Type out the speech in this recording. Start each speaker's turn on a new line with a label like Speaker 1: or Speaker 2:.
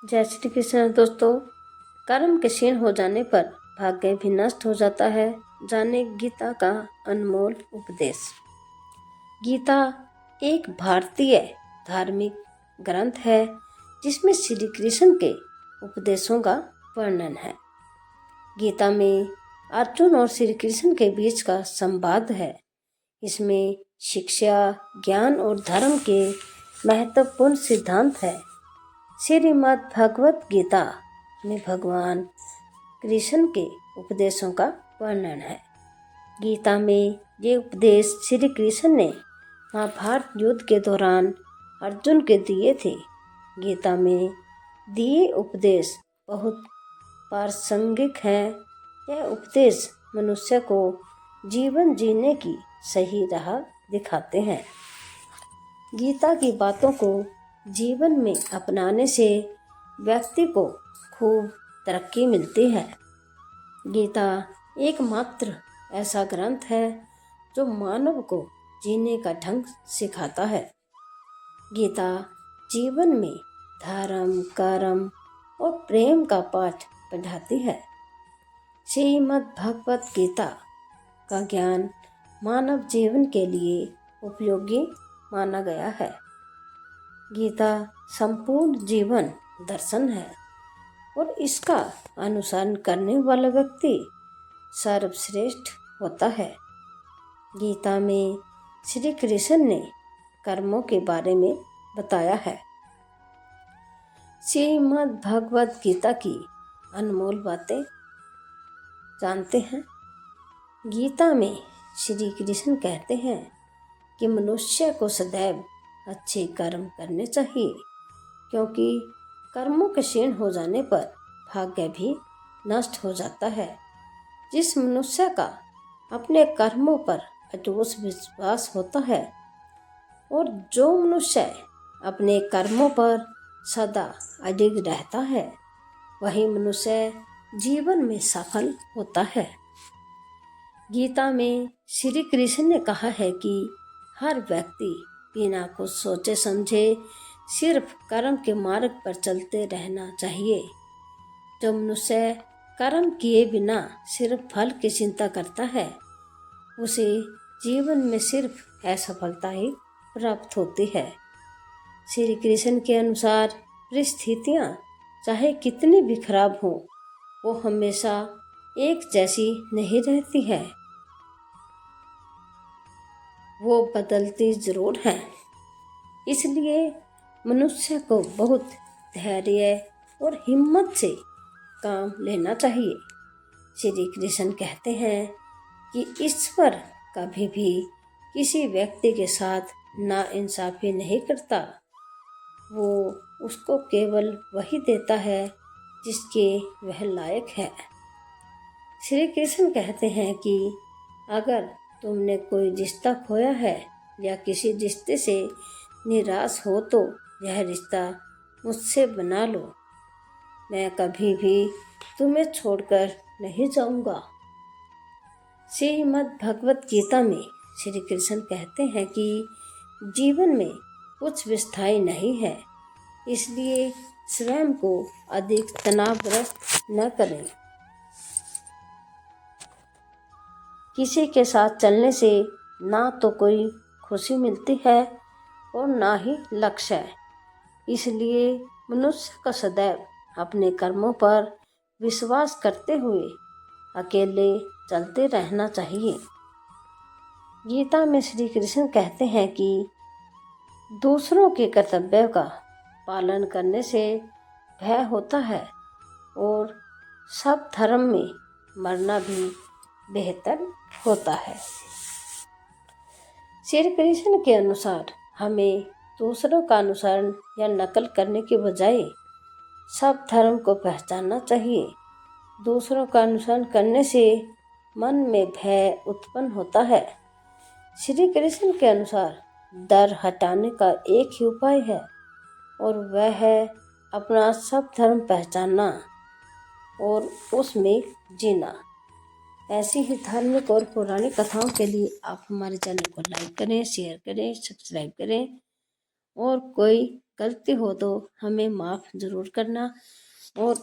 Speaker 1: जय श्री कृष्ण दोस्तों। कर्म के क्षीण हो जाने पर भाग्य भी नष्ट हो जाता है। जाने गीता का अनमोल उपदेश। गीता एक भारतीय धार्मिक ग्रंथ है जिसमें श्री कृष्ण के उपदेशों का वर्णन है। गीता में अर्जुन और श्री कृष्ण के बीच का संवाद है। इसमें शिक्षा, ज्ञान और धर्म के महत्वपूर्ण सिद्धांत है। श्रीमद् भगवत गीता में भगवान कृष्ण के उपदेशों का वर्णन है। गीता में ये उपदेश श्री कृष्ण ने महाभारत युद्ध के दौरान अर्जुन के दिए थे। गीता में दिए उपदेश बहुत प्रासंगिक हैं। यह उपदेश मनुष्य को जीवन जीने की सही राह दिखाते हैं। गीता की बातों को जीवन में अपनाने से व्यक्ति को खूब तरक्की मिलती है। गीता एकमात्र ऐसा ग्रंथ है जो मानव को जीने का ढंग सिखाता है। गीता जीवन में धर्म, कर्म और प्रेम का पाठ पढ़ाती है। श्रीमद् भगवत गीता का ज्ञान मानव जीवन के लिए उपयोगी माना गया है। गीता संपूर्ण जीवन दर्शन है और इसका अनुसरण करने वाला व्यक्ति सर्वश्रेष्ठ होता है। गीता में श्री कृष्ण ने कर्मों के बारे में बताया है। श्रीमद् भगवत गीता की अनमोल बातें जानते हैं। गीता में श्री कृष्ण कहते हैं कि मनुष्य को सदैव अच्छे कर्म करने चाहिए, क्योंकि कर्मों के क्षीण हो जाने पर भाग्य भी नष्ट हो जाता है। जिस मनुष्य का अपने कर्मों पर अटूट विश्वास होता है और जो मनुष्य अपने कर्मों पर सदा अडिग रहता है, वही मनुष्य जीवन में सफल होता है। गीता में श्री कृष्ण ने कहा है कि हर व्यक्ति बिना कुछ सोचे समझे सिर्फ कर्म के मार्ग पर चलते रहना चाहिए। जो मनुष्य कर्म किए बिना सिर्फ फल की चिंता करता है, उसे जीवन में सिर्फ असफलता ही प्राप्त होती है। श्री कृष्ण के अनुसार परिस्थितियाँ चाहे कितनी भी खराब हों, वो हमेशा एक जैसी नहीं रहती है। वो बदलती जरूर हैं। इसलिए मनुष्य को बहुत धैर्य और हिम्मत से काम लेना चाहिए। श्री कृष्ण कहते हैं कि ईश्वर कभी भी किसी व्यक्ति के साथ नाइंसाफी नहीं करता। वो उसको केवल वही देता है जिसके वह लायक है। श्री कृष्ण कहते हैं कि अगर तुमने कोई रिश्ता खोया है या किसी रिश्ते से निराश हो तो यह रिश्ता मुझसे बना लो। मैं कभी भी तुम्हें छोड़कर नहीं जाऊंगा। श्रीमद् भगवत गीता में श्री कृष्ण कहते हैं कि जीवन में कुछ भी स्थायी नहीं है, इसलिए स्वयं को अधिक तनावग्रस्त न करें। किसी के साथ चलने से ना तो कोई खुशी मिलती है और ना ही लक्ष्य है। इसलिए मनुष्य को सदैव अपने कर्मों पर विश्वास करते हुए अकेले चलते रहना चाहिए। गीता में श्री कृष्ण कहते हैं कि दूसरों के कर्तव्यों का पालन करने से भय होता है और सब धर्म में मरना भी बेहतर होता है। श्री कृष्ण के अनुसार हमें दूसरों का अनुसरण या नकल करने के बजाय सब धर्म को पहचानना चाहिए। दूसरों का अनुसरण करने से मन में भय उत्पन्न होता है। श्री कृष्ण के अनुसार डर हटाने का एक ही उपाय है और वह है अपना सब धर्म पहचानना और उसमें जीना। ऐसी ही धार्मिक और पौराणिक कथाओं के लिए आप हमारे चैनल को लाइक करें, शेयर करें, सब्सक्राइब करें और कोई गलती हो तो हमें माफ़ ज़रूर करना और